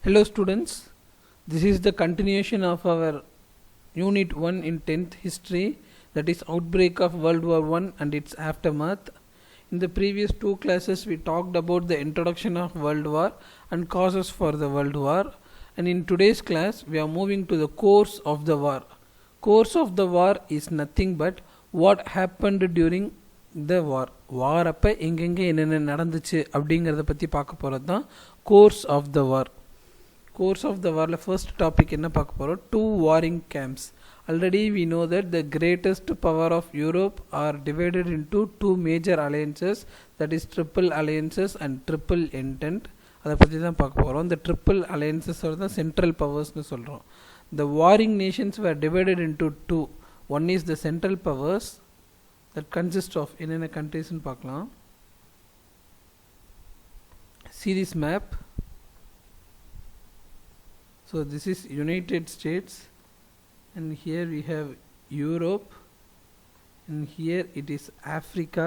Hello students, this is the continuation of our unit 1 in 10th history, that is outbreak of World War I and its aftermath. In the previous two classes we talked about the introduction of World War and causes for the World War, and in today's class we are moving to the course of the war. Course of the war is nothing but what happened during the war. வார் அப்போ எங்கெங்கே என்னென்ன நடந்துச்சு அப்படிங்கிறத பற்றி பார்க்க போகிறது தான் course of the war. Course of the வாரில் ஃபர்ஸ்ட் டாபிக் என்ன பார்க்க போகிறோம்? Two warring camps. Already we know that the greatest power of Europe are divided into two major alliances, that is triple alliances and triple entente. அதை பற்றி தான் பார்க்க போகிறோம். இந்த ட்ரிப்பிள் அலையன்சஸ் தான் சென்ட்ரல் பவர்ஸ்னு சொல்கிறோம். The warring nations were divided into two. One is the central powers that consist of என்னென்ன countries-னு பார்க்கலாம். See this map. So this is United States, and here we have Europe, and here it is Africa,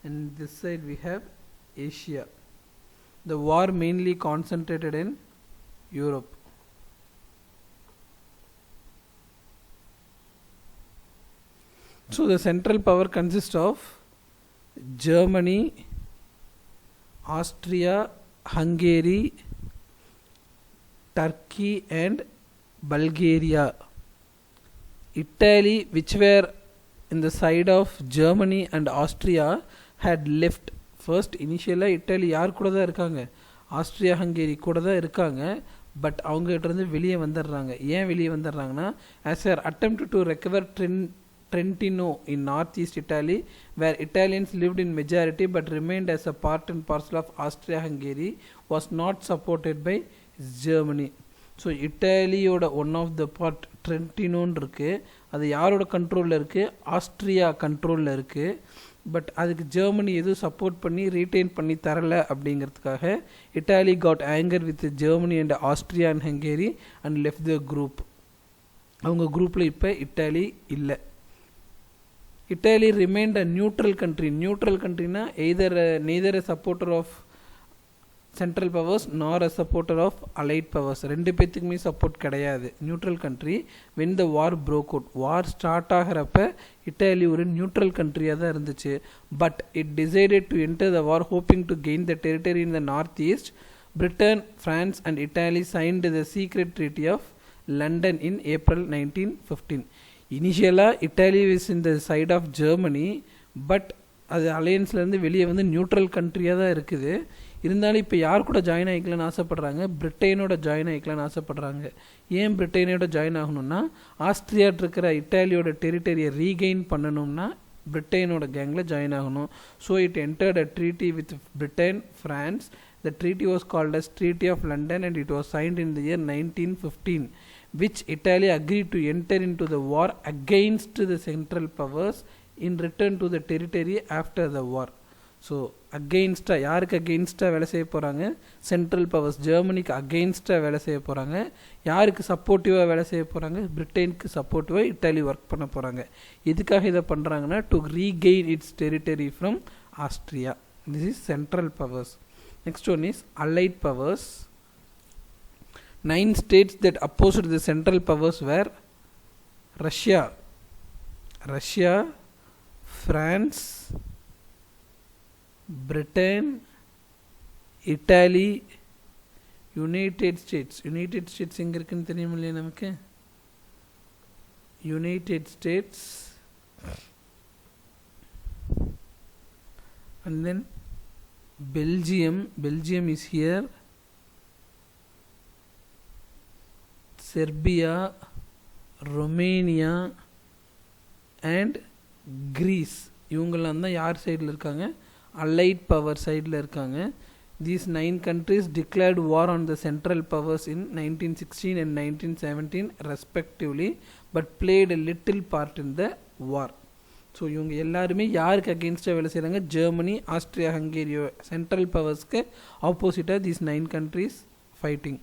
and this side we have Asia. The war mainly concentrated in Europe. So the central power consists of Germany, Austria, Hungary, Turkey and Bulgaria. Italy, which were in the side of Germany and Austria, had left. First initially Italy யார் கூட தான் இருக்காங்க? Austria Hungary கூட தான் இருக்காங்க. But அவங்ககிட்ட இருந்து வெளியே வந்துடுறாங்க. ஏன் வெளியே வந்துடுறாங்கன்னா, as an attempt to recover Trentino in northeast Italy, where Italians lived in majority but remained as a part and parcel of Austria-Hungary, was not supported by Germany. So இட்டாலியோட ஒன் ஆஃப் த பார்ட் ட்ரென்டினோன்னு இருக்குது. அது யாரோட கண்ட்ரோலில் இருக்குது? Austria கண்ட்ரோலில் இருக்குது. But அதுக்கு ஜெர்மனி எதுவும் சப்போர்ட் பண்ணி ரீட்டைன் பண்ணி தரலை அப்படிங்கிறதுக்காக Italy got anger with Germany and Austria and Hungary and left the group. அவங்க குரூப்பில் இப்போ இட்டாலி இல்லை. Italy remained a neutral country. Neutral கண்ட்ரினா neither a supporter of central powers nor a supporter of allied powers. ரெண்டு பேர்த்துக்குமே support கிடையாது. Neutral country. When the war broke out, war start ஆகிறப்ப Italy ஒரு நியூட்ரல் கண்ட்ரியாக தான் இருந்துச்சு. But it decided to enter the war hoping to gain the territory in the north east. Britain, France and Italy signed the secret treaty of London in April 1915. இனிஷியலாக Italy is in the side of Germany, but அது அலையன்ஸ்லேருந்து வெளியே வந்து neutral கண்ட்ரியாக தான் இருக்குது. இருந்தாலும் இப்போ யார் கூட ஜாயின் ஆகிக்கலான்னு ஆசைப்பட்றாங்க? பிரிட்டனோட ஜாயின் ஆகிக்கலான்னு ஆசைப்பட்றாங்க. ஏன் பிரிட்டனோட ஜாயின் ஆகணும்னா, ஆஸ்ட்ரியாட் இருக்கிற இட்டாலியோட டெரிட்டரியை ரீகெயின் பண்ணணும்னா பிரிட்டனோட கேங்கில் ஜாயின் ஆகணும். So it entered a treaty with Britain, France. The treaty was called as treaty of London and it was signed in the year 1915, which Italy agreed to enter into the war against the central powers in return to the territory after the war. So அகெயின்ஸ்டாக, யாருக்கு அகெயின்ஸ்டாக வேலை செய்ய போகிறாங்க? Central powers. ஜெர்மனிக்கு அகெயின்ஸ்டாக வேலை செய்ய போகிறாங்க. யாருக்கு சப்போர்ட்டிவாக வேலை செய்ய போகிறாங்க? பிரிட்டனுக்கு சப்போர்ட்டிவாக இட்டாலி ஒர்க் பண்ண போகிறாங்க. எதுக்காக இதை பண்ணுறாங்கன்னா, to regain it's territory from Austria. This is central powers. Next one is allied powers. 9 states that opposed the central powers were Russia, France, Britain, Italy, United States. United States எங்கே இருக்குன்னு தெரியும் இல்லையா நமக்கு? United States, and then Belgium is here. Serbia, Romania and Greece. இவங்கெல்லாம் தான் யார் சைடில் இருக்காங்க? அலைட் பவர் சைடில் இருக்காங்க. These 9 countries declared war on the central powers in 1916 and 1917 respectively, but played a little part in the war. So இவங்க எல்லாருமே யாருக்கு அகெயின்ஸ்டாக வேலை செய்கிறாங்க? ஜெர்மனி, ஆஸ்ட்ரியா, ஹங்கேரி சென்ட்ரல் பவர்ஸ்க்கு ஆப்போசிட்டாக these 9 countries fighting.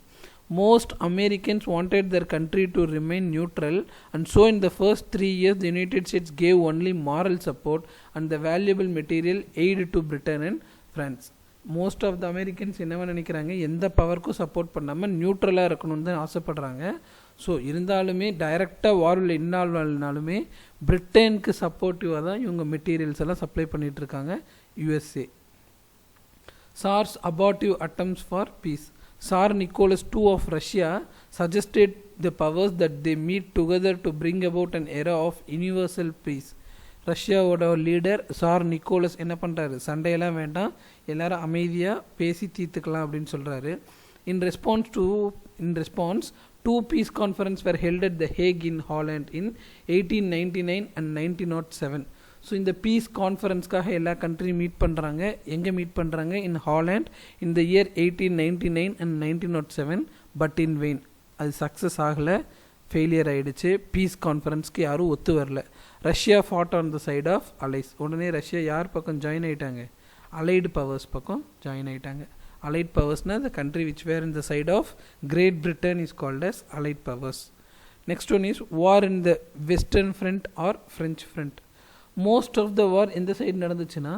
Most Americans wanted their country to remain neutral, and so in the first 3 years the United States gave only moral support and the valuable material aid to Britain and France. Most of the Americans என்னவா நினைக்கிறாங்க, எந்த பவருக்கும் support பண்ணாமல் நியூட்ரலாக இருக்கணும்னு தான் ஆசைப்படுறாங்க. So இருந்தாலுமே டைரெக்டாக வாரில் இன்வால்வ் ஆனாலுமே பிரிட்டனுக்கு சப்போர்ட்டிவாக தான் இவங்க மெட்டீரியல்ஸ் எல்லாம் சப்ளை பண்ணிகிட்டு இருக்காங்க USA. Tsar's abortive attempts for peace. Tsar Nicholas II of Russia suggested the powers that they meet together to bring about an era of universal peace. ரஷ்யாவோட லீடர் சார் நிக்கோலஸ் என்ன பண்ணுறாரு, சண்டையெல்லாம் வேண்டாம், எல்லாரும் அமைதியாக பேசி தீர்த்துக்கலாம் அப்படின்னு சொல்கிறாரு. In response to peace conference were held at The Hague in Holland in 1899 and 1907. So இந்த பீஸ் கான்ஃபரன்ஸ்க்காக எல்லா கண்ட்ரியும் மீட் பண்ணுறாங்க. எங்கே மீட் பண்ணுறாங்க? In Holland in the year 1899 and 1907. But in vain, அது சக்ஸஸ் ஆகலை, ஃபெயிலியர் ஆகிடுச்சு. பீஸ் கான்ஃபரன்ஸ்க்கு யாரும் ஒத்து வரல. Russia fought on the side of allies. உடனே ரஷ்யா யார் பக்கம் ஜாயின் ஆகிட்டாங்க? அலைடு பவர்ஸ் பக்கம் ஜாயின் ஆகிட்டாங்க. அலைட் பவர்ஸ்னால் the country which were in the side of Great Britain is called as allied powers. Next one is war in the western front or French front. Most of the war எந்த side நடந்துச்சுன்னா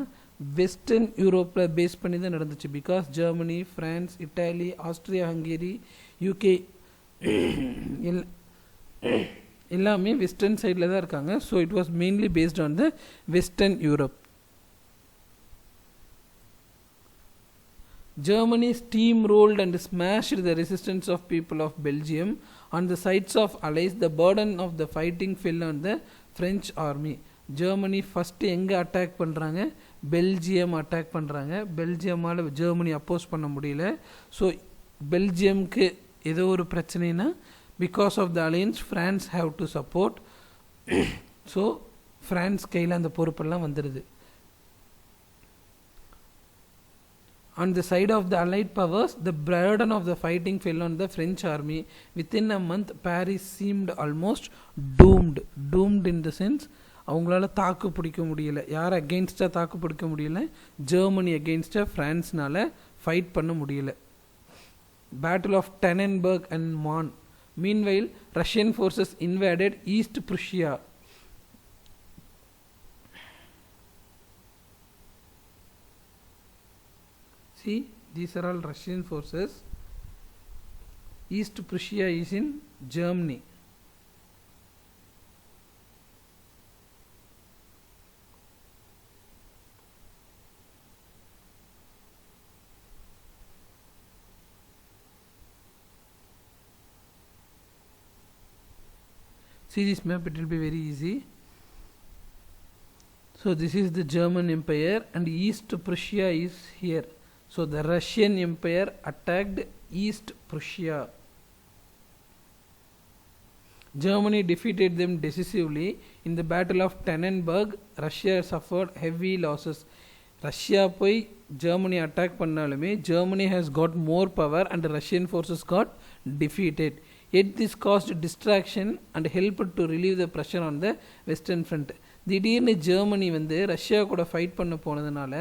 western யூரோப்பில் base பண்ணி தான் நடந்துச்சு. Because Germany, France, Italy, Austria, Hungary, UK எல்லாமே western சைடில் தான் இருக்காங்க. So it was mainly based on the western Europe. Germany steamrolled and smashed the resistance of people of Belgium. On the sides of allies, the burden of the fighting fell on the French army. Germany first எங்கே attack பண்ணுறாங்க? Belgium attack பண்ணுறாங்க. பெல்ஜியமால் Germany அப்போஸ் பண்ண முடியல. So பெல்ஜியம்க்கு ஏதோ ஒரு பிரச்சனைனா because of the alliance France have to support. So France கையில் அந்த பொறுப்பெல்லாம் வந்துடுது. On the side of the allied powers, the burden of the fighting fell on the French army. Within a month, Paris seemed almost doomed. Doomed in the sense, அவங்களால தாக்கு பிடிக்க முடியல. யார் அகெயின்ஸ்டாக தாக்கு பிடிக்க முடியல? ஜெர்மனி அகெயின்ஸ்டாக ஃப்ரான்ஸ்னால ஃபைட் பண்ண முடியல. பேட்டில் ஆஃப் டெனன்பர்க் அண்ட் மான். Meanwhile Russian forces invaded East Prussia. See, these are all Russian forces. East Prussia is in Germany. See this map, it will be very easy. So this is the German Empire and East Prussia is here. So the Russian Empire attacked East Prussia. Germany defeated them decisively. In the Battle of Tannenberg, Russia suffered heavy losses. Russia போய் Germany attack பண்ணாலுமே Germany has got more power and the Russian forces got defeated. Yet this caused distraction and helped to relieve the pressure on the Western front. திடீர்னு Germany Russia கூட fight பண்ண போனதுனால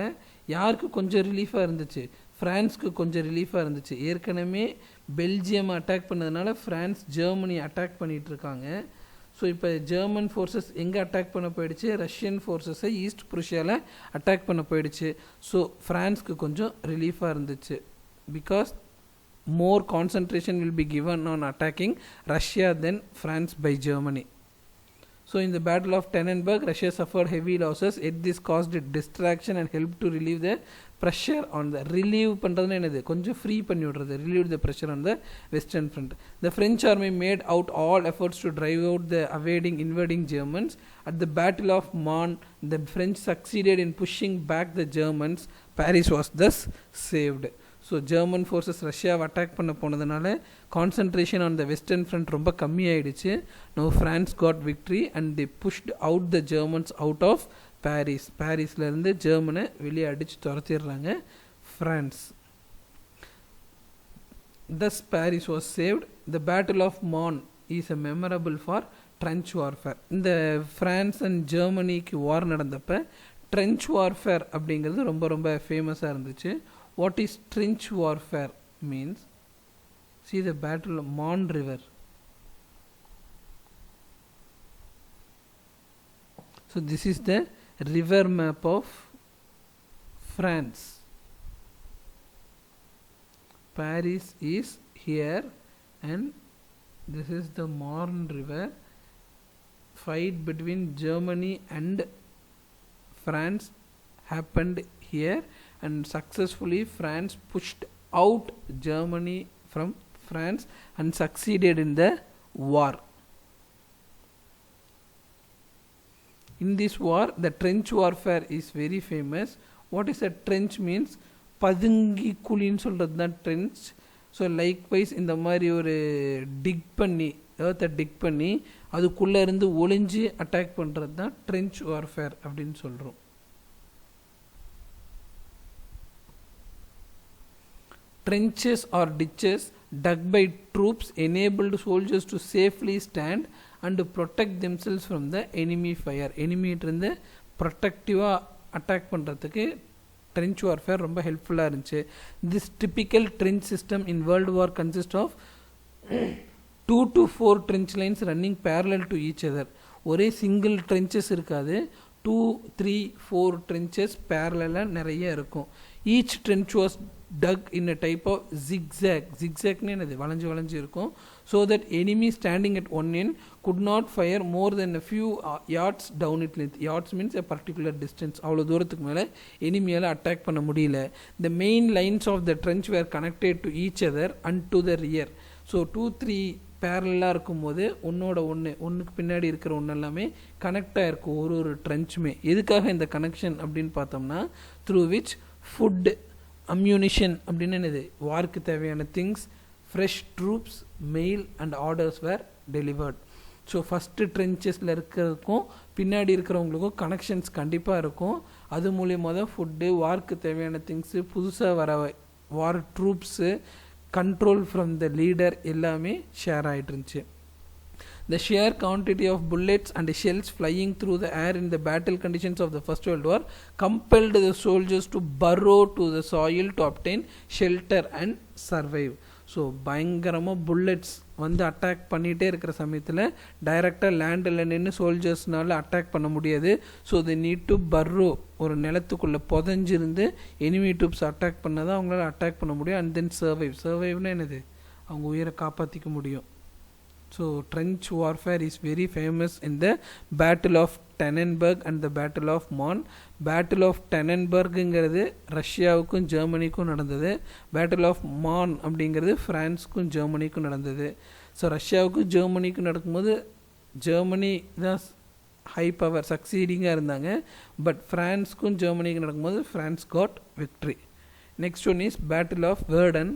யாருக்கு கொஞ்சம் ரிலீஃபாக இருந்துச்சு? ஃப்ரான்ஸ்க்கு கொஞ்சம் ரிலீஃபாக இருந்துச்சு. ஏற்கனவே பெல்ஜியம் அட்டாக் பண்ணதுனால ஃப்ரான்ஸ் ஜெர்மனி அட்டாக் பண்ணிகிட்டு இருக்காங்க. ஸோ இப்போ ஜெர்மன் ஃபோர்ஸஸ் எங்கே அட்டாக் பண்ண போயிடுச்சு? ரஷ்யன் ஃபோர்ஸஸை ஈஸ்ட் ப்ருஷியாவில் அட்டாக் பண்ண போயிடுச்சு. ஸோ ஃப்ரான்ஸ்க்கு கொஞ்சம் ரிலீஃபாக இருந்துச்சு. Because more concentration will be given on attacking Russia then France by Germany. So in the Battle of Tannenberg, Russia suffered heavy losses. Yet this caused a distraction and helped to relieve the pressure on the relieve பண்றதுனா என்னது? கொஞ்சம் free பண்ணி விடுறது. relieve the pressure on the western front. The French army made out all efforts to drive out the invading Germans. At the Battle of Marne, the French succeeded in pushing back the Germans. Paris was thus saved. So German forces ரஷ்யாவை attack பண்ண போனதுனால concentration on the western front ரொம்ப கம்மியாயிடுச்சு. No France got victory and the pushed out the Germans out of Paris. பாரிஸ்லேருந்து ஜெர்மனை வெளியே அடித்து துரத்திடுறாங்க France. Thus Paris was saved. The Battle of Marne is a memorable for trench warfare. இந்த France and ஜெர்மனிக்கு war நடந்தப்போ trench warfare அப்படிங்கிறது ரொம்ப ரொம்ப ஃபேமஸாக இருந்துச்சு. What is trench warfare means? See the battle of Marne River. So this is the river map of France. Paris is here, and this is the Marne river. Fight between Germany and France happened here, and successfully France pushed out Germany from France and succeeded in the war. In this war, the trench warfare is very famous. What is a trench means? பதுங்கி குழின்னு சொல்கிறது தான் trench. So likewise இந்த மாதிரி ஒரு tick பண்ணி ஏர்த்தை tick பண்ணி அதுக்குள்ளே இருந்து ஒளிஞ்சு அட்டாக் பண்ணுறது தான் ட்ரென்ச் வார்ஃபேர் அப்படின்னு சொல்கிறோம். Trenches or ditches dug by troops enabled soldiers to safely stand and to protect themselves from the enemy fire. எனிமிட்டிருந்து ப்ரொட்டக்டிவாக அட்டாக் பண்ணுறதுக்கு ட்ரென்ச் வார்ஃபேர் ரொம்ப ஹெல்ப்ஃபுல்லாக இருந்துச்சு. This typical trench system in world war consist of 2 to 4 trench lines running parallel to each other. ஒரே single trenches இருக்காது, 2, 3, 4 trenches பேரலாக நிறைய இருக்கும். Each trench was dug in a type of zigzag. zigzagனு என்னது? வளைஞ்சு வளைஞ்சு இருக்கும். so that enemy standing at one end could not fire more than a few yards down its length. yards means a particular distance. அவ்வளோ தூரத்துக்கு மேலே எனிமியால் attack பண்ண முடியல. the main lines of the trench were connected to each other and to the rear. so 2, 3 பேரலாக இருக்கும்போது ஒன்றுக்கு பின்னாடி இருக்கிற ஒன்று எல்லாமே கனெக்டாக இருக்கும் ஒரு ட்ரென்ச்சுமே. எதுக்காக இந்த கனெக்ஷன் அப்படின்னு பார்த்தோம்னா, த்ரூ விச் ஃபுட், அம்யூனிஷன் அப்படின்னு என்னது, வார்க்கு தேவையான things, fresh troops, mail and orders were delivered. So first ட்ரென்ச்சஸில் இருக்கிறதுக்கும் பின்னாடி இருக்கிறவங்களுக்கும் கனெக்ஷன்ஸ் கண்டிப்பாக இருக்கும். அது மூலியமாக தான் ஃபுட்டு, வார்க்கு தேவையான திங்ஸு, புதுசாக வர war troops, control from the leader எல்லாமே ஷேர் ஆகிட்டு இருந்துச்சு. The sheer quantity of bullets and shells flying through the air in the battle conditions of the First World War compelled the soldiers to burrow to the soil to obtain shelter and survive. So பயங்கரமாக bullets வந்து attack பண்ணிகிட்டே இருக்கிற சமயத்தில் டைரெக்டாக லேண்டில் நின்று சோல்ஜர்ஸ்னால attack பண்ண முடியாது. So they need to burrow, ஒரு நிலத்துக்குள்ளே புதஞ்சிருந்து எனிமி ட்ரூப்ஸ் அட்டாக் பண்ணால் தான் அவங்களால அட்டாக் பண்ண முடியும். அண்ட் தென் சர்வைவ்னா என்னது, அவங்க உயிரை காப்பாற்றிக்க முடியும். So trench warfare is very famous in the Battle of Tannenberg and the Battle of Marne. Battle of Tannenbergங்கிறது ரஷ்யாவுக்கும் ஜெர்மனிக்கும் நடந்தது. Battle of Marne அப்படிங்கிறது ஃப்ரான்ஸுக்கும் ஜெர்மனிக்கும் நடந்தது. ஸோ ரஷ்யாவுக்கும் ஜெர்மனிக்கும் நடக்கும்போது ஜெர்மனி தான் ஹை பவர் சக்சீடிங்காக இருந்தாங்க. பட் ஃப்ரான்ஸுக்கும் ஜெர்மனிக்கும் நடக்கும்போது France got victory. Next one is Battle of Verdun.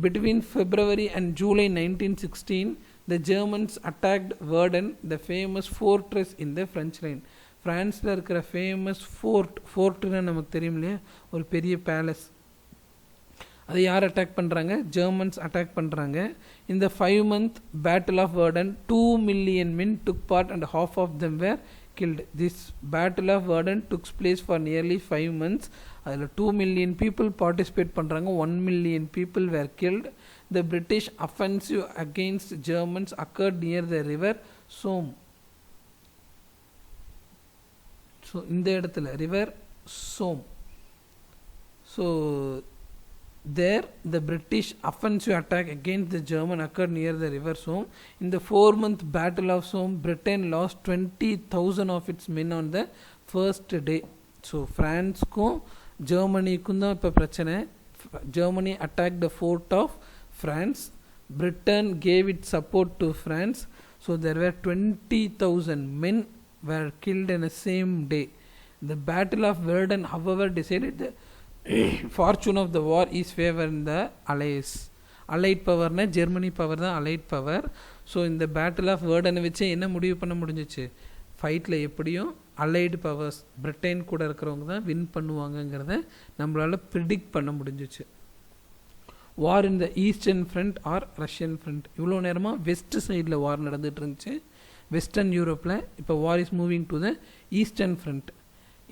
Between February and July 1916, the Germans attacked Verdun, the famous fortress in the French line. ஃப்ரான்ஸில் இருக்கிற ஃபேமஸ் ஃபோர்ட்னா நமக்கு தெரியும் இல்லையா, ஒரு பெரிய பேலஸ். அதை யார் அட்டாக் பண்ணுறாங்க? ஜெர்மன்ஸ் அட்டாக் பண்ணுறாங்க. இந்த 5-month Battle of Verdun 2 million men took part and half of them were killed. This Battle of Verdun took place for nearly 5 months. அதில் 2 million people participate பண்ணுறாங்க, 1 million people were killed. The British offensive against Germans occurred near the river Somme. So இந்த இடத்துல river Som. So there the British offensive attack against the German occurred near the river Somme. In the 4-month Battle of Somme, Britain lost 20,000 of its men on the first day. So ஃப்ரான்ஸுக்கும் ஜெர்மனிக்கும் தான் இப்போ பிரச்சனை. Germany attacked the fort of France. Britain gave its support to France. So there were 20,000 men were killed in the same day. The Battle of Verdun, however, decided the fortune of the war is favor in the allies. allied பவர்னா Germany power தான் allied power. So இந்த battle of வேர்டனை வச்சு என்ன முடிவு பண்ண முடிஞ்சிச்சு, ஃபைட்டில் எப்படியும் allied பவர்ஸ் பிரிட்டன் கூட இருக்கிறவங்க தான் வின் பண்ணுவாங்கங்கிறத நம்மளால் ப்ரிடிக்ட் பண்ண முடிஞ்சிச்சு. War in the eastern front or Russian front. இவ்வளோ நேரமாக வெஸ்ட் சைடில் வார் நடந்துகிட்டு இருந்துச்சு வெஸ்டர்ன் யூரோப்பில். இப்போ war is moving to the eastern front.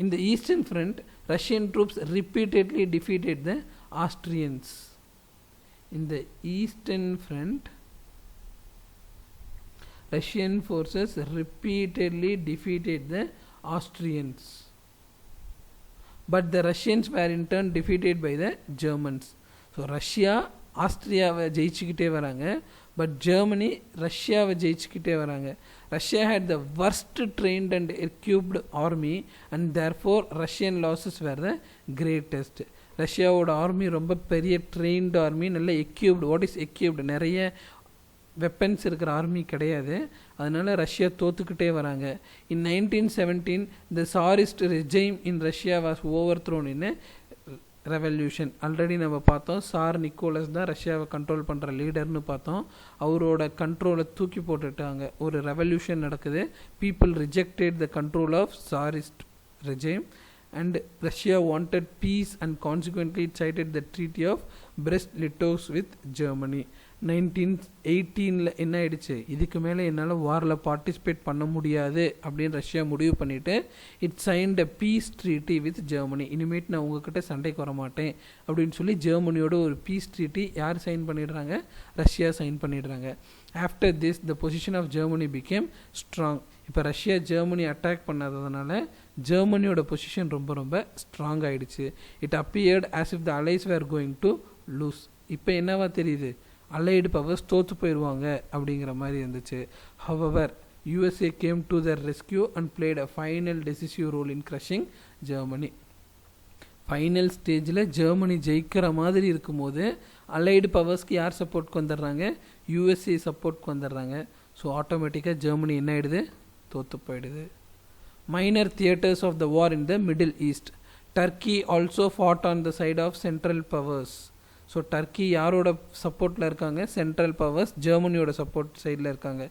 In the Eastern Front, Russian troops repeatedly defeated the Austrians. In the Eastern Front, Russian forces repeatedly defeated the Austrians. But the Russians were in turn defeated by the Germans. So Russia ஆஸ்திரியாவை ஜெயிச்சுக்கிட்டே வராங்க. But Germany ரஷ்யாவை ஜெயிச்சுக்கிட்டே வராங்க. Russia had the worst trained and equipped army and therefore Russian losses were the greatest. ரஷ்யாவோட army ரொம்ப பெரிய trained army, நல்ல equipped. What is equipped? நிறைய weapons இருக்கிற army கிடையாது. அதனால் ரஷ்யா தோத்துக்கிட்டே வராங்க. இன் 1917 the Tsarist regime in Russia was overthrown in a revolution. Already நம்ம பார்த்தோம், சார் நிக்கோலஸ் தான் ரஷ்யாவை கண்ட்ரோல் பண்ணுற லீடர்னு பார்த்தோம். அவரோட கண்ட்ரோலை தூக்கி போட்டுட்டாங்க. ஒரு ரெவல்யூஷன் நடக்குது. People rejected the control of tsarist regime and Russia wanted peace and consequently it cited the Treaty of Brest-Litovsk with Germany. 1918 என்ன ஆயிடுச்சு, இதுக்கு மேலே என்னால் வாரில் பார்ட்டிசிபேட் பண்ண முடியாது அப்படின்னு ரஷ்யா முடிவு பண்ணிவிட்டு it signed a peace treaty with Germany. இனிமேட் நான் உங்ககிட்ட சண்டைக்கு வர மாட்டேன் அப்படின்னு சொல்லி ஜெர்மனியோட ஒரு பீஸ் ட்ரீட்டி யார் சைன் பண்ணிடுறாங்க? ரஷ்யா சைன் பண்ணிடுறாங்க. After this the position of Germany became strong. இப்போ ரஷ்யா ஜெர்மனி அட்டாக் பண்ணாததுனால ஜெர்மனியோட பொசிஷன் ரொம்ப ரொம்ப ஸ்ட்ராங் ஆகிடுச்சு. It appeared as if the allies were going to lose. இப்போ என்னவா தெரியுது? அலைடு பவர்ஸ் தோற்று போயிடுவாங்க அப்படிங்கிற மாதிரி இருந்துச்சு. However USA came to their rescue and played a final decisive role in crushing Germany. Final ஸ்டேஜில் ஜெர்மனி ஜெயிக்கிற மாதிரி இருக்கும்போது அலைடு பவர்ஸ்க்கு யார் சப்போர்ட்க்கு வந்துடுறாங்க? USA சப்போர்ட்க்கு வந்துடுறாங்க. ஸோ ஆட்டோமேட்டிக்காக ஜெர்மனி என்ன ஆகிடுது? தோற்று போயிடுது. Minor theatres of the war in the middle east. Turkey also fought on the side of central powers. So Turkey யாரோட சப்போர்ட்டில் இருக்காங்க? சென்ட்ரல் பவர்ஸ் ஜெர்மனியோட சப்போர்ட் சைடில் இருக்காங்க.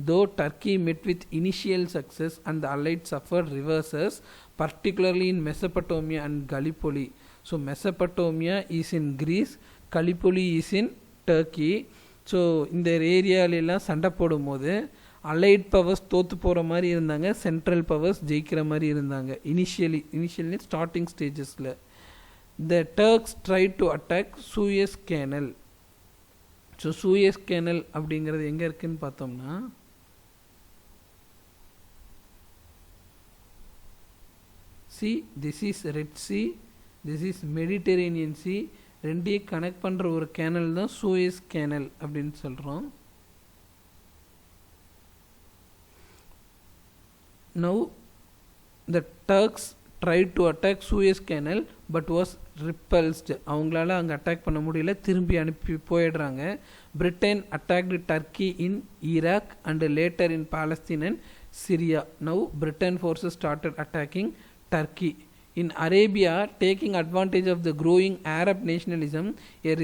தோ Turkey met with initial success and the allied suffered reverses particularly in Mesopotamia and Gallipoli. So Mesopotamia is in Greece, Gallipoli is in Turkey. So இந்த ஏரியாலெலாம் சண்டை போடும்போது allied powers தோற்று போகிற மாதிரி இருந்தாங்க, சென்ட்ரல் பவர்ஸ் ஜெயிக்கிற மாதிரி இருந்தாங்க. இனிஷியலி ஸ்டார்டிங் ஸ்டேஜஸில் the Turks tried to attack Suez Canal. So Suez canal அப்படிங்கிறது எங்கே இருக்குன்னு பார்த்தோம்னா this is Red Sea, this is Mediterranean Sea. ரெண்டையும் கனெக்ட் பண்ணுற ஒரு கேனல் தான் சூயஸ் கேனல் அப்படின்னு சொல்கிறோம். Now the Turks tried to attack Suez Canal but was repulsed. அவங்களால அங்கே அட்டாக் பண்ண முடியல, திரும்பி அனுப்பி போயிடுறாங்க. Britain attacked Turkey in Iraq and later in Palestine and Syria. Now Britain forces started attacking Turkey. In Arabia, taking advantage of the growing Arab nationalism, a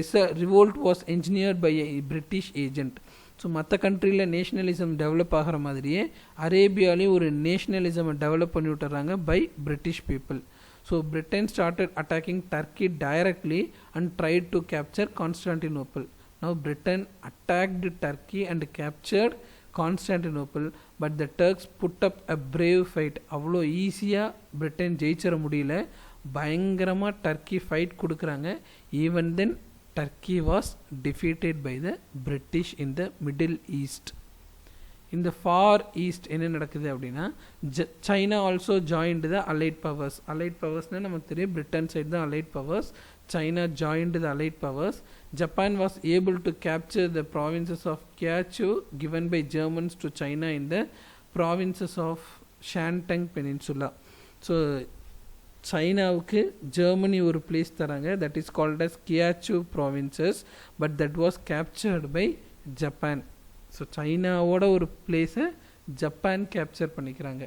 revolt was engineered by a British agent. So மற்ற கண்ட்ரியில் nationalism develop ஆகிற மாதிரியே அரேபியாலையும் ஒரு நேஷ்னலிசமை develop பண்ணி விட்டுறாங்க by British people. So Britain started attacking Turkey directly and tried to capture Constantinople. Now Britain attacked Turkey and captured Constantinople but the Turks put up a brave fight. அவ்வளோ ஈஸியாக Britain ஜெயிச்சிட முடியல, பயங்கரமாக Turkey fight கொடுக்குறாங்க. Even then Turkey was defeated by the British in the Middle East. In the Far East என்ன நடக்குது அப்படின்னா China also joined the Allied powers. Allied powersனால் நமக்கு தெரியும் பிரிட்டன் சைடு தான் Allied powers. China joined the Allied powers. Japan was able to capture the provinces of Kyushu given by Germans to China in the provinces of Shantung Peninsula. So சைனாவுக்கு Germany ஒரு place தராங்க, that is called as Kiaochow provinces, but that was captured by Japan. So சைனாவோட ஒரு பிளேஸை Japan capture பண்ணிக்கிறாங்க.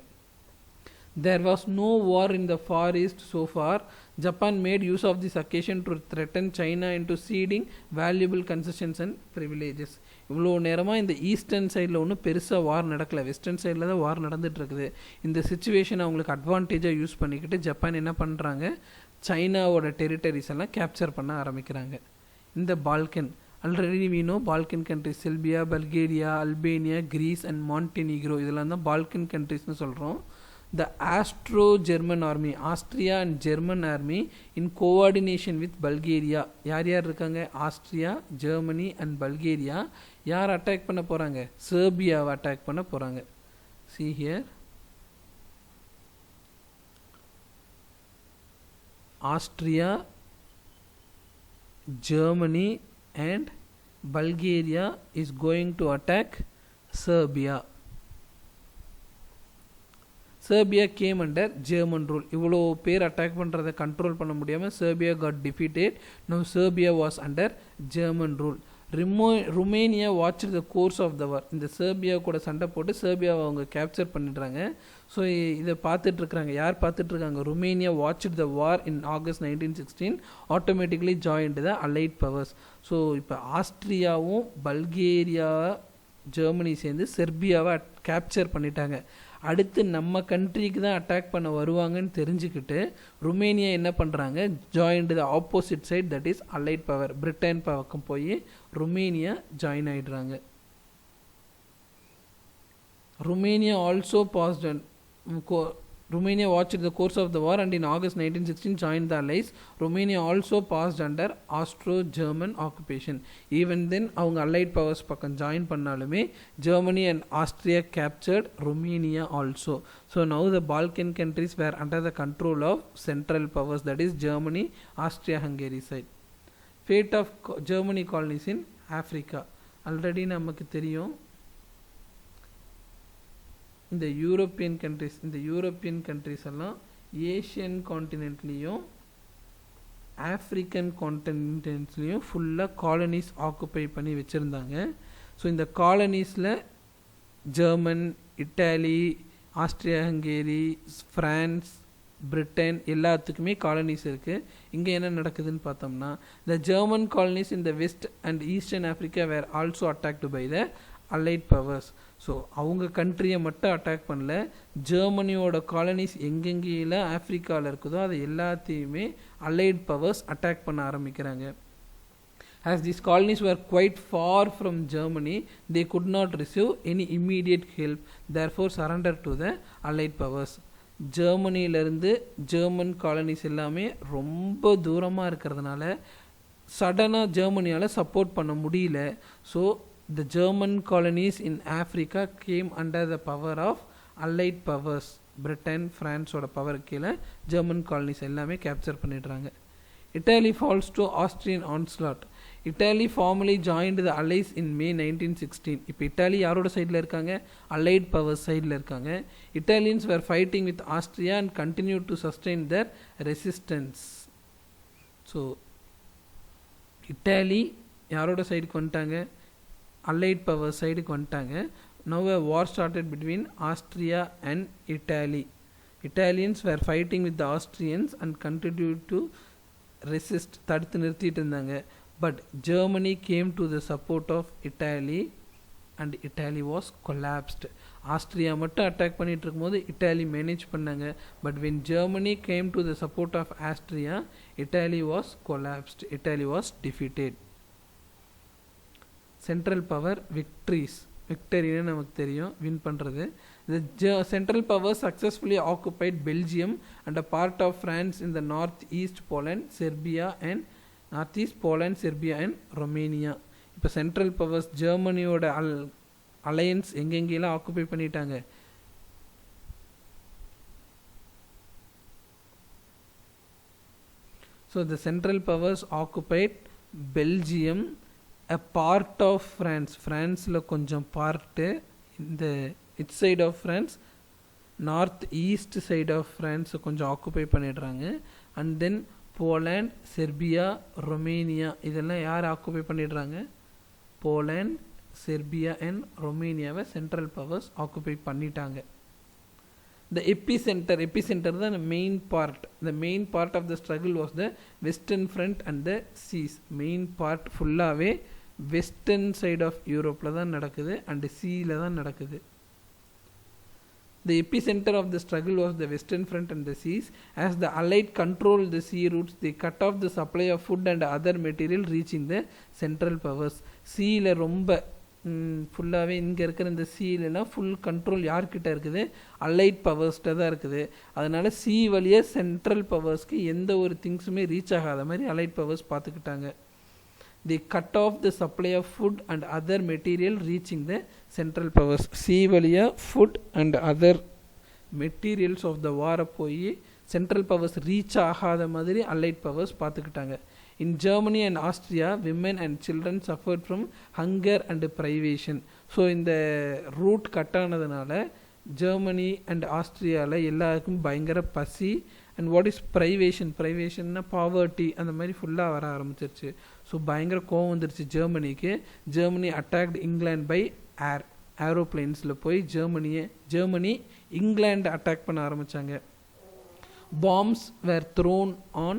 There was no war in the Far East so far. Japan made use of this occasion to threaten China into ceding valuable concessions and privileges. இவ்வளோ நேரமாக இந்த eastern சைடில் ஒன்றும் பெருசாக வார் நடக்கலை, வெஸ்டர்ன் சைடில் தான் வார் நடந்துகிட்ருக்குது. இந்த சுச்சுவேஷன் அவங்களுக்கு அட்வான்டேஜாக யூஸ் பண்ணிக்கிட்டு ஜப்பான் என்ன பண்ணுறாங்க, சைனாவோட டெரிட்டரிஸ் எல்லாம் கேப்சர் பண்ண ஆரம்பிக்கிறாங்க. இந்த Balkan already we know Balkan countries Serbia, Bulgaria, Albania, Greece and Montenegro இதெல்லாம் தான் பால்கன் கண்ட்ரிஸ்னு சொல்கிறோம். The Austro-German army, Austria and German army in coordination with Bulgaria. யார் யார் இருக்காங்க? Austria, Germany and Bulgaria. யார் அட்டாக் பண்ண போகிறாங்க? செர்பியாவை அட்டாக் பண்ண போகிறாங்க. See here, Austria, Germany and Bulgaria is going to attack Serbia. Serbia came under German rule. இவ்வளோ பேர் அட்டாக் பண்ணுறதை கண்ட்ரோல் பண்ண முடியாமல் Serbia got defeated. Now Serbia was under German rule. Romania watched the course of the war. இந்த Serbia கூட சண்டை போட்டு செர்பியாவை அவங்க கேப்சர் பண்ணிடுறாங்க. ஸோ இதை பார்த்துட்ருக்குறாங்க. யார் பார்த்துட்ருக்காங்க? Romania watched the war in August 1916, automatically joined the Allied powers. So இப்போ ஆஸ்ட்ரியாவும் பல்கேரியா ஜெர்மனி சேர்ந்து செர்பியாவை கேப்சர் பண்ணிட்டாங்க. அடுத்து நம்ம கண்ட்ரிக்கு தான் அட்டாக் பண்ண வருவாங்கன்னு தெரிஞ்சுக்கிட்டு ருமேனியா என்ன பண்ணுறாங்க? Joined the opposite side, that is allied power. Britain பக்கம் போய் ருமேனியா ஜாயின் ஆகிடுறாங்க. Romania also passed Romania watched the course of the war and in August 1916 joined the Allies. Romania also passed under Austro-German occupation. Even then அவங்க Allied powers பக்கம் join பண்ணாலுமே Germany and Austria captured Romania also. So now the Balkan countries were under the control of central powers, that is Germany, Austria-Hungary side. Fate of Germany colonies in Africa. Already நமக்கு தெரியும். இந்த European countries எல்லாம் Asian கான்டினென்ட்லேயும் African கான்டினென்ட்ஸ்லேயும் ஃபுல்லாக colonies occupy பண்ணி வச்சுருந்தாங்க. ஸோ இந்த காலனிஸில் German, Italy, Austria Hungary, France, Britain எல்லாத்துக்குமே காலனிஸ் இருக்குது. இங்கே என்ன நடக்குதுன்னு பார்த்தோம்னா, the German colonies in the west and eastern Africa were also attacked by the allied powers. So அவங்க கண்ட்ரியை மட்டும் அட்டாக் பண்ணல, ஜெர்மனியோட காலனிஸ் எங்கெங்கேயில் ஆஃப்ரிக்காவில் இருக்குதோ அது எல்லாத்தையுமே அலைட் பவர்ஸ் அட்டாக் பண்ண ஆரம்பிக்கிறாங்க. As these colonies were quite far from Germany, they could not receive any immediate help, therefore surrendered to the Allied powers. ஜெர்மனியிலேருந்து ஜெர்மன் காலனிஸ் எல்லாமே ரொம்ப தூரமாக இருக்கிறதுனால சடனாக ஜெர்மனியால் சப்போர்ட் பண்ண முடியல. So the German colonies in Africa came under the power of Allied powers. Britain, France ஓட பவர் கீழே ஜெர்மன் காலனிஸ் எல்லாமே கேப்சர் பண்ணிடுறாங்க. Italy falls to Austrian onslaught. Italy formally joined the Allies in May 1916. இப்போ Italy யாரோட சைடில் இருக்காங்க? Allied powers சைடில் இருக்காங்க. Italians were fighting with Austria and continued to sustain their resistance. So Italy யாரோட சைடுக்கு வந்துட்டாங்க? Allied power சைடுக்கு வந்துட்டாங்க. Now a war started between Austria and Italy. Italians were fighting with the Austrians and continued to resist. தடுத்து நிறுத்திட்டு இருந்தாங்க. But Germany came to the support of Italy and Italy was collapsed. Austria மட்டும் attack பண்ணிட்டு இருக்கும்போது Italy manage பண்ணாங்க. But when Germany came to the support of Austria, Italy was collapsed. Italy was defeated. Central power விக்டரின்னு நமக்கு தெரியும், win பண்ணுறது. The Central Power successfully occupied Belgium and a part of France in the northeast Poland, Serbia and Romania. இப்போ central powers ஜெர்மனியோட alliance எங்கெங்கெல்லாம் occupy பண்ணிட்டாங்க? So the Central Powers occupied Belgium, a part of France. ஃப்ரான்ஸில் கொஞ்சம் part, இந்த its side of France, north east side of France கொஞ்சம் occupy பண்ணிடுறாங்க. And then Poland, Serbia, Romania இதெல்லாம் யார் ஆக்குபை பண்ணிடுறாங்க? போலாண்ட், செர்பியா அண்ட் ரொமேனியாவை சென்ட்ரல் பவர்ஸ் ஆக்குபை பண்ணிட்டாங்க. The epicenter தான் the main part of the struggle was the western front and the seas. main part ஃபுல்லாகவே western side of யூரோப்பில் தான் நடக்குது அண்ட் சீயில் தான் நடக்குது. The epicenter of the struggle was the western front and the seas. As the Allied controlled the sea routes, they cut off the supply of food and other material reaching the central powers. சீயில் ரொம்ப ஃபுல்லாகவே இங்கே இருக்கிற இந்த சீலெலாம் full control யார்கிட்ட இருக்குது? Allied பவர்ஸ்கிட்ட தான் இருக்குது. அதனால் சி வழியாக சென்ட்ரல் பவர்ஸ்க்கு எந்த ஒரு திங்ஸுமே ரீச் ஆகாத மாதிரி அலைட் பவர்ஸ் பார்த்துக்கிட்டாங்க. They cut off the supply of food and other material reaching the central powers. Sea வழியாக food and other materials of the வாரை போய் சென்ட்ரல் பவர்ஸ் ரீச் ஆகாத மாதிரி அலைட் பவர்ஸ் பார்த்துக்கிட்டாங்க. In Germany and Austria, women and children suffered from hunger and privation. So இந்த root cut ஆனதுனால Germany and ஆஸ்திரியாவில் எல்லாருக்கும் பயங்கர பசி. அண்ட் வாட் இஸ் ப்ரைவேஷன்னா பாவர்ட்டி, அந்த மாதிரி ஃபுல்லாக வர ஆரம்பிச்சிருச்சு. ஸோ பயங்கர கோவம் வந்துருச்சு ஜெர்மனிக்கு. ஜெர்மனி அட்டாக்ட் இங்கிலாந்து பை ஏரோப்ளைன்ஸில் போய் ஜெர்மனி இங்கிலாந்து அட்டாக் பண்ண ஆரம்பித்தாங்க. Bombs were thrown on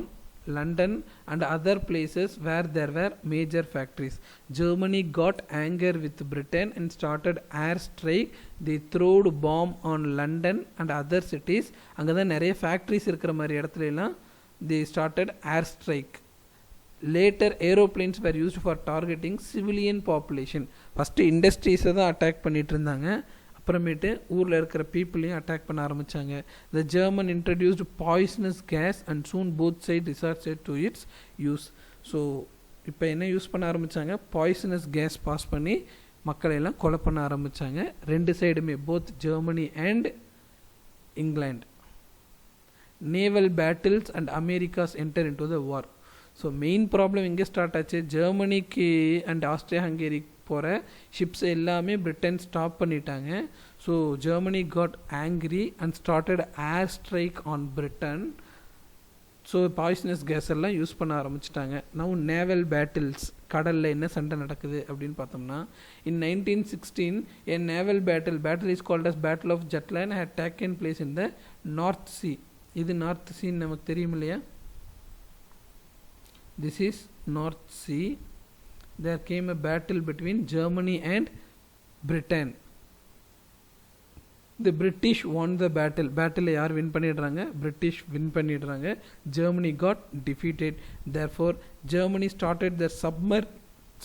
London and other places where there were major factories. Germany got anger with Britain and started air strike. They threw bomb on London and other cities. அங்கே தான் நிறைய factories இருக்கிற மாதிரி இடத்துல எல்லாம் they started air strike. Later aeroplanes were used for targeting civilian population. First இண்டஸ்ட்ரீஸை தான் attack பண்ணிட்டு இருந்தாங்க, அப்புறமேட்டு ஊரில் இருக்கிற பீப்புளையும் அட்டாக் பண்ண ஆரம்பித்தாங்க. The German introduced poisonous gas and soon both side resorted to its use. So இப்போ என்ன யூஸ் பண்ண ஆரம்பித்தாங்க, பாய்சனஸ் கேஸ் பாஸ் பண்ணி மக்களையெல்லாம் கொலை பண்ண ஆரம்பித்தாங்க. ரெண்டு சைடுமே, both Germany and England. Naval battles and Americas enter in to the war. So main problem எங்கே ஸ்டார்ட் ஆச்சு, ஜெர்மனிக்கு அண்ட் ஆஸ்ட்ரியா ஹங்கேரி போகிற ஷிப்ஸ் எல்லாமே பிரிட்டன் ஸ்டாப் பண்ணிட்டாங்க. So Germany God angry and started air strike on Britain. So poisonous case எல்லாம் use பண்ண ஆரம்பிச்சிட்டாங்க. Now naval battles, கடலில் என்ன சண்டை நடக்குது அப்படின்னு பார்த்தோம்னா, இன் 1916 a naval battle is called as Battle of Jutland had taken place in the North Sea. இது நார்த் சீன்னு நமக்கு தெரியும் இல்லையா, this is North Sea. There came a battle between Germany and Britain. The British won the battle யார் win பண்ணிடுறாங்க, British win பண்ணிடுறாங்க. Germany got defeated. Therefore Germany started their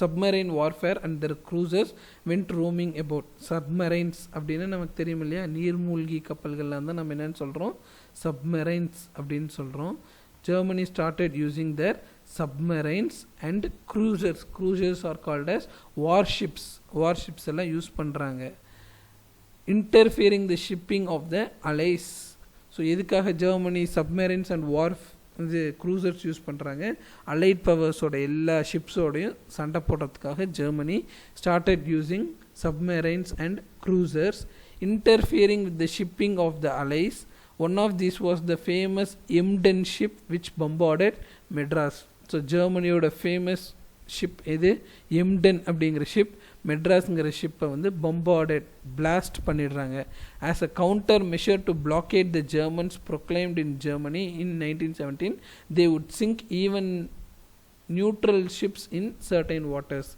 submarine warfare and their cruisers went roaming about. Submarines அப்படின்னு நமக்கு தெரியும் இல்லையா, நீர்மூழ்கி கப்பல்கள்லாம் தான் நம்ம என்னன்னு சொல்கிறோம், submarines அப்படின்னு சொல்கிறோம். Germany started using their submarines and cruisers are called as warships எல்லாம் யூஸ் பண்ணுறாங்க. interfering the shipping of the allies. So எதுக்காக ஜெர்மனி சப்மரைன்ஸ் அண்ட் இது க்ரூசர்ஸ் யூஸ் பண்ணுறாங்க, அலைட் பவர்ஸோட எல்லா ஷிப்ஸோடையும் சண்டை போடுறதுக்காக Germany started using submarines and cruisers. interfering with the shipping of the allies. One of these was the famous Emden ship which bombarded Madras. So ஜெர்மனியோட famous ship எது, Emden அப்படிங்கிற ship மெட்ராஸுங்கிற ஷிப்பை வந்து bombarded, blast பண்ணிடுறாங்க. As a counter measure to blockade the Germans proclaimed in Germany in 1917, they would sink even neutral ships in certain waters.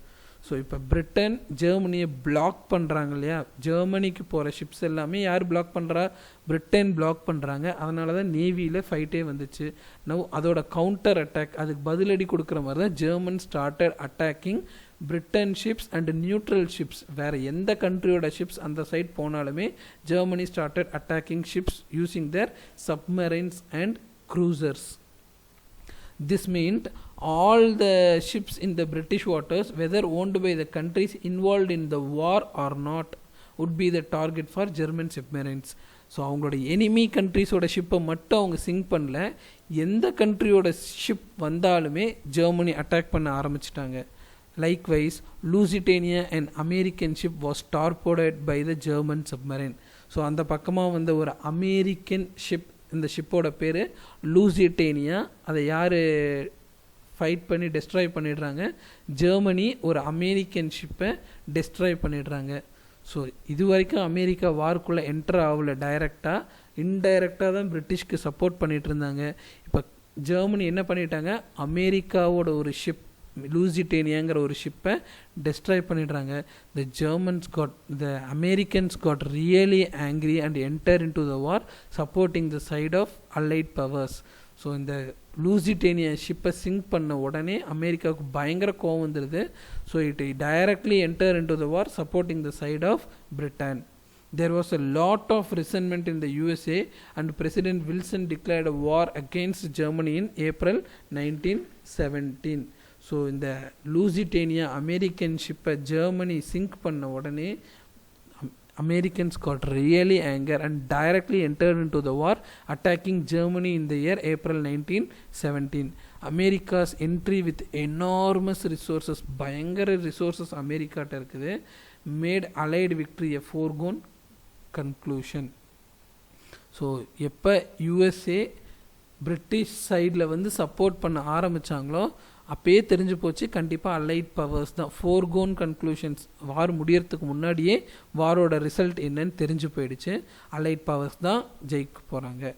So இப்போ Britain ஜெர்மனியை black பண்ணுறாங்க இல்லையா, ஜெர்மனிக்கு போகிற ships எல்லாமே யார் பிளாக் பண்ணுறா, பிரிட்டன் பிளாக் பண்ணுறாங்க. அதனால தான் நேவியில் ஃபைட்டே வந்துச்சு. நவ் அதோட கவுண்டர் அட்டாக், அதுக்கு பதிலடி கொடுக்குற மாதிரி தான் German started attacking Britain ships and neutral ships. வேறு எந்த கண்ட்ரியோட ஷிப்ஸ் அந்த சைட் போனாலுமே Germany started attacking ships using their submarines and cruisers. This meant all the ships in the British waters, whether owned by the countries involved in the war or not, would be the target for German submarines. So அவங்களோட enemy கண்ட்ரிஸோட ஷிப்பை மட்டும் அவங்க sink பண்ணல, எந்த கண்ட்ரியோட ship வந்தாலுமே Germany attack பண்ண ஆரம்பிச்சிட்டாங்க. Likewise, Lusitania, an American ship, was torpedoed by the German submarine. So அந்த பக்கமாக வந்து ஒரு அமெரிக்கன் ஷிப், இந்த ஷிப்போட பேர் லூசிட்டேனியா, அதை யார் ஃபைட் பண்ணி டெஸ்ட்ராய் பண்ணிடுறாங்க, ஜெர்மனி ஒரு அமெரிக்கன் ஷிப்பை டெஸ்ட்ராய் பண்ணிடுறாங்க. ஸோ இது வரைக்கும் அமெரிக்கா வார்க்குள்ளே என்டர் ஆகல டைரெக்டாக, இன்டைரக்டாக தான் பிரிட்டிஷ்க்கு சப்போர்ட் பண்ணிகிட்டு இருந்தாங்க. இப்போ ஜெர்மனி என்ன பண்ணிட்டாங்க, அமெரிக்காவோட ஒரு ஷிப் லூசிட்டேனியாங்கிற ஒரு ஷிப்பை டெஸ்ட்ராய் பண்ணிடுறாங்க. the Americans got really angry and entered into the war supporting the side of allied powers. So இந்த லூசிட்டேனியா ஷிப்பை சிங்க் பண்ண உடனே அமெரிக்காவுக்கு பயங்கர கோவம் வந்துடுது. So it directly enter into the war supporting the side of Britain. There was a lot of resentment in the USA and President Wilson declared a war against Germany in April 1917. So இந்த Lusitania American ஷிப்பை Germany sink பண்ண உடனே Americans got really anger and directly entered into the war, attacking Germany in the year April 1917. Americas entry with enormous resources, பயங்கர resources அமெரிக்காட்ட இருக்குது, mat allied victory எ ஃபோர்கோன் conclusion. So எப்போ USA British சைடில் வந்து support பண்ண ஆரம்பித்தாங்களோ அப்பயே தெரிஞ்சு போச்சு கண்டிப்பாக அலைட் பவர்ஸ் தான். ஃபோர்கோன் கன்க்ளூஷன்ஸ், வார் முடியறதுக்கு முன்னாடியே வாரோட ரிசல்ட் என்னன்னு தெரிஞ்சு போயிடுச்சு. அலைட் பவர்ஸ் தான் ஜெயிக்க போகிறாங்க.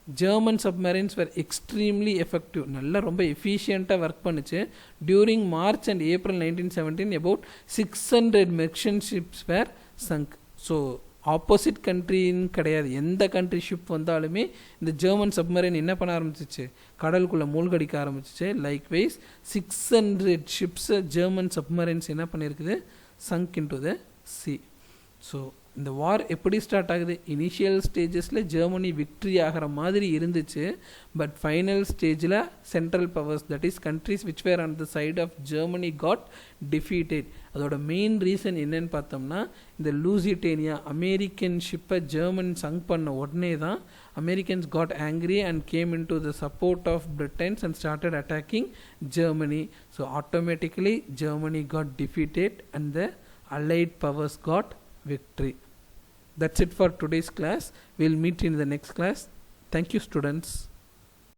German submarines were extremely effective, நல்லா ரொம்ப எஃபிஷியண்ட்டாக ஒர்க் பண்ணுச்சு. During March and April 1917 about 600 merchant ships were sunk. So opposite கண்ட்ரின்னு கிடையாது, எந்த கண்ட்ரி ஷிப் வந்தாலுமே இந்த ஜெர்மன் சப்மரைன் என்ன பண்ண ஆரம்பிச்சிச்சு, கடலுக்குள்ளே மூழ்கடிக்க ஆரம்பிச்சிச்சு. லைக்வைஸ் 600 ஷிப்ஸை ஜெர்மன் சப்மரைன்ஸ் என்ன பண்ணியிருக்குது, sunk in to the sea. So இந்த வார் எப்படி ஸ்டார்ட் ஆகுது, இனிஷியல் ஸ்டேஜஸில் ஜெர்மனி விக்ட்ரி ஆகிற மாதிரி இருந்துச்சு. பட் ஃபைனல் ஸ்டேஜில் central powers, that is countries which were on the side of Germany got defeated. அதோட மெயின் ரீசன் என்னன்னு பார்த்தோம்னா, இந்த லூசிட்டேனியா அமெரிக்கன் ஷிப்பை ஜெர்மன் சங்க் பண்ண உடனே தான் Americans got angry and came in to the support of Britons and started attacking Germany. So automatically Germany got defeated and the allied powers got victory. That's it for today's class. We'll meet in the next class. Thank you, students.